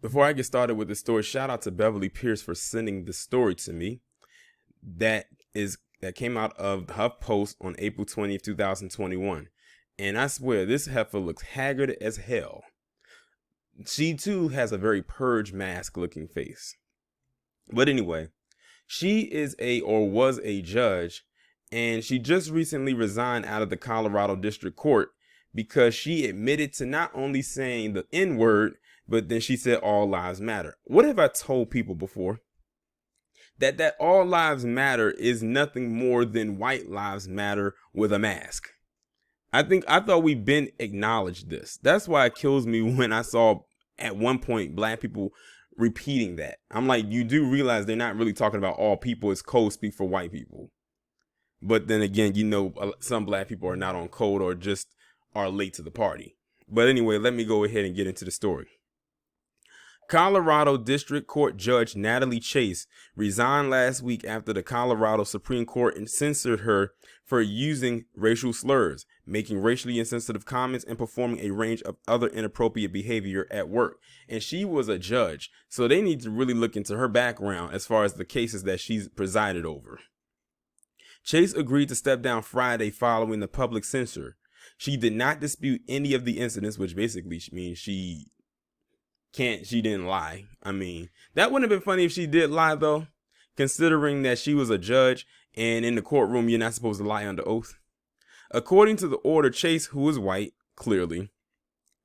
Before I get started with the story, shout out to Beverly Pierce for sending the story to me. That came out of the HuffPost on April 20th, 2021. And I swear, this heifer looks haggard as hell. She too has a very purge mask looking face. But anyway, she is or was a judge, and she just recently resigned out of the Colorado District Court because she admitted to not only saying the N word, but then she said all lives matter. What have I told people before? That all lives matter is nothing more than white lives matter with a mask. I thought we've been acknowledged this. That's why it kills me when I saw at one point black people repeating that. I'm like, you do realize they're not really talking about all people. It's code speak for white people. But then again, some black people are not on code or just are late to the party. But anyway, let me go ahead and get into the story. Colorado District Court Judge Natalie Chase resigned last week after the Colorado Supreme Court censored her for using racial slurs, making racially insensitive comments, and performing a range of other inappropriate behavior at work. And she was a judge, so they need to really look into her background as far as the cases that she's presided over. Chase agreed to step down Friday following the public censure. She did not dispute any of the incidents, which basically means she didn't lie. I mean, that wouldn't have been funny if she did lie, though, considering that she was a judge and in the courtroom, you're not supposed to lie under oath. According to the order, Chase, who is white, clearly,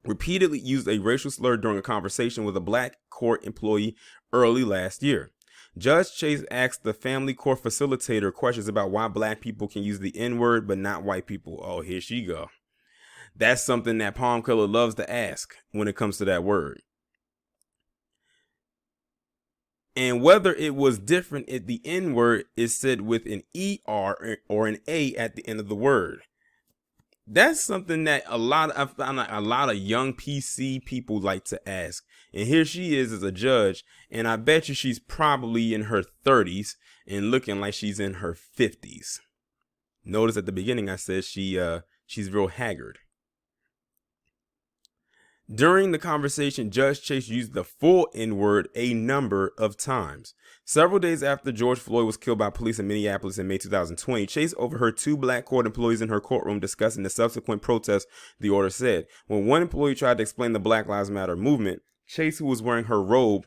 repeatedly used a racial slur during a conversation with a black court employee early last year. Judge Chase asked the family court facilitator questions about why black people can use the N-word but not white people. Oh, here she go. That's something that Palm Killer loves to ask when it comes to that word. And whether it was different if the N-word is said with an ER or an A at the end of the word. That's something that a lot of young PC people like to ask. And here she is as a judge, and I bet you she's probably in her 30s and looking like she's in her 50s. Notice at the beginning I said she's real haggard. During the conversation, Judge Chase used the full N-word a number of times. Several days after George Floyd was killed by police in Minneapolis in May 2020, Chase overheard two black court employees in her courtroom discussing the subsequent protests, the order said. When one employee tried to explain the Black Lives Matter movement, Chase, who was wearing her robe,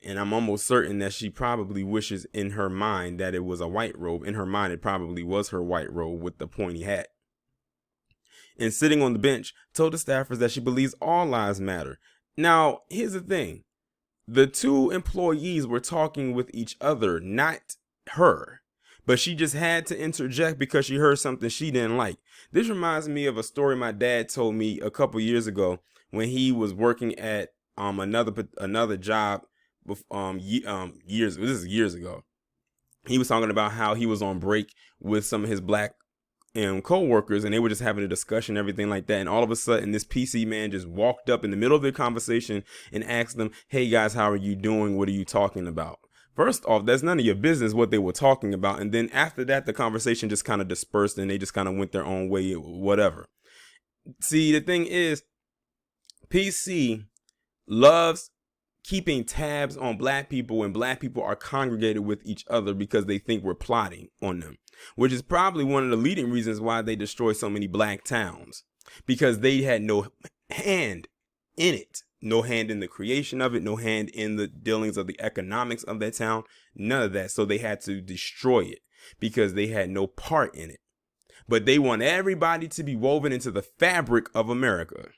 and I'm almost certain that she probably wishes in her mind that it was a white robe. In her mind, it probably was her white robe with the pointy hat. And sitting on the bench, told the staffers that she believes all lives matter. Now, here's the thing. The two employees were talking with each other, not her. But she just had to interject because she heard something she didn't like. This reminds me of a story my dad told me a couple years ago when he was working at another job years. This is years ago. He was talking about how he was on break with some of his black co-workers, and they were just having a discussion, everything like that, and all of a sudden this PC man just walked up in the middle of their conversation and asked them, "Hey guys, how are you doing? What are you talking about?" First off, that's none of your business what they were talking about, and then after that the conversation just kind of dispersed and they just kind of went their own way, whatever. See, the thing is, PC loves keeping tabs on black people when black people are congregated with each other because they think we're plotting on them, which is probably one of the leading reasons why they destroy so many black towns, because they had no hand in it, no hand in the creation of it, no hand in the dealings of the economics of that town, none of that. So they had to destroy it because they had no part in it. But they want everybody to be woven into the fabric of America.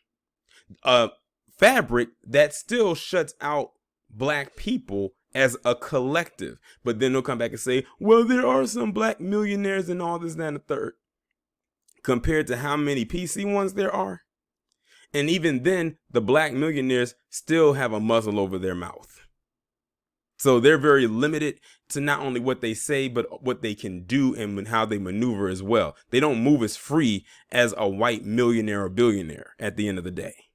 Fabric that still shuts out black people as a collective. But then they'll come back and say, well, there are some black millionaires and all this, that, and the third, compared to how many PC ones there are. And even then, the black millionaires still have a muzzle over their mouth. So they're very limited to not only what they say, but what they can do and how they maneuver as well. They don't move as free as a white millionaire or billionaire at the end of the day.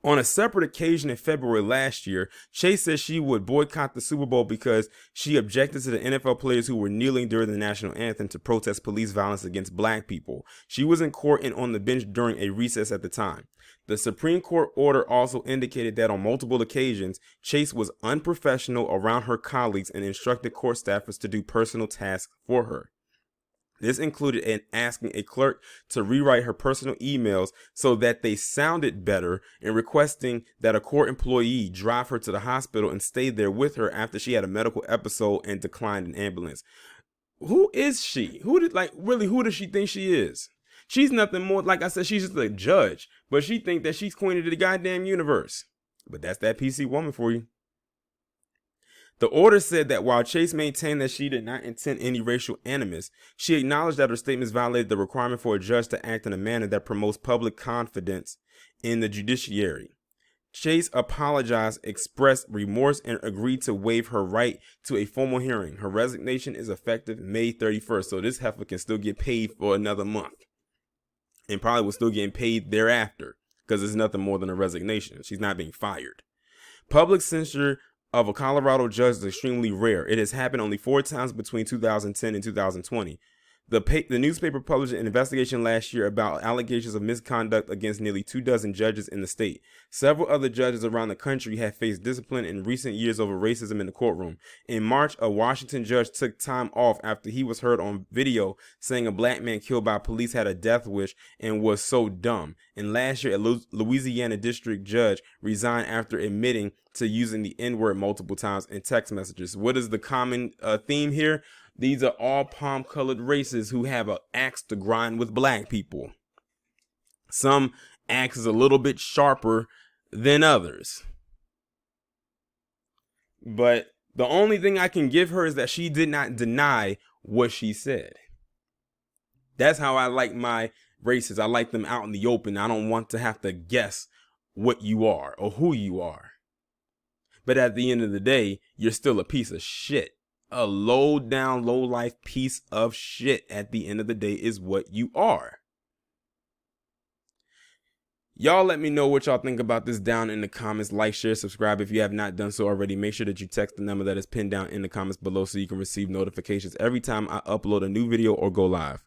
On a separate occasion in February last year, Chase said she would boycott the Super Bowl because she objected to the NFL players who were kneeling during the national anthem to protest police violence against black people. She was in court and on the bench during a recess at the time. The Supreme Court order also indicated that on multiple occasions, Chase was unprofessional around her colleagues and instructed court staffers to do personal tasks for her. This included asking a clerk to rewrite her personal emails so that they sounded better and requesting that a court employee drive her to the hospital and stay there with her after she had a medical episode and declined an ambulance. Who is she? Who does she think she is? She's nothing more, like I said, she's just a judge, but she think that she's queen of the goddamn universe. But that's that PC woman for you. The order said that while Chase maintained that she did not intend any racial animus, she acknowledged that her statements violated the requirement for a judge to act in a manner that promotes public confidence in the judiciary. Chase apologized, expressed remorse, and agreed to waive her right to a formal hearing. Her resignation is effective May 31st, so this heifer can still get paid for another month. And probably will still get paid thereafter, because it's nothing more than a resignation. She's not being fired. Public censure of a Colorado judge is extremely rare. It has happened only 4 times between 2010 and 2020. The newspaper published an investigation last year about allegations of misconduct against nearly 24 judges in the state. Several other judges around the country have faced discipline in recent years over racism in the courtroom. In March, a Washington judge took time off after he was heard on video saying a black man killed by police had a death wish and was so dumb. And last year, a Louisiana district judge resigned after admitting to using the N-word multiple times in text messages. What is the common theme here? These are all palm-colored races who have an axe to grind with black people. Some axes a little bit sharper than others. But the only thing I can give her is that she did not deny what she said. That's how I like my races. I like them out in the open. I don't want to have to guess what you are or who you are. But at the end of the day, you're still a piece of shit. A low down, low life piece of shit at the end of the day is what you are. Y'all let me know what y'all think about this down in the comments. Like, share, subscribe if you have not done so already. Make sure that you text the number that is pinned down in the comments below so you can receive notifications every time I upload a new video or go live.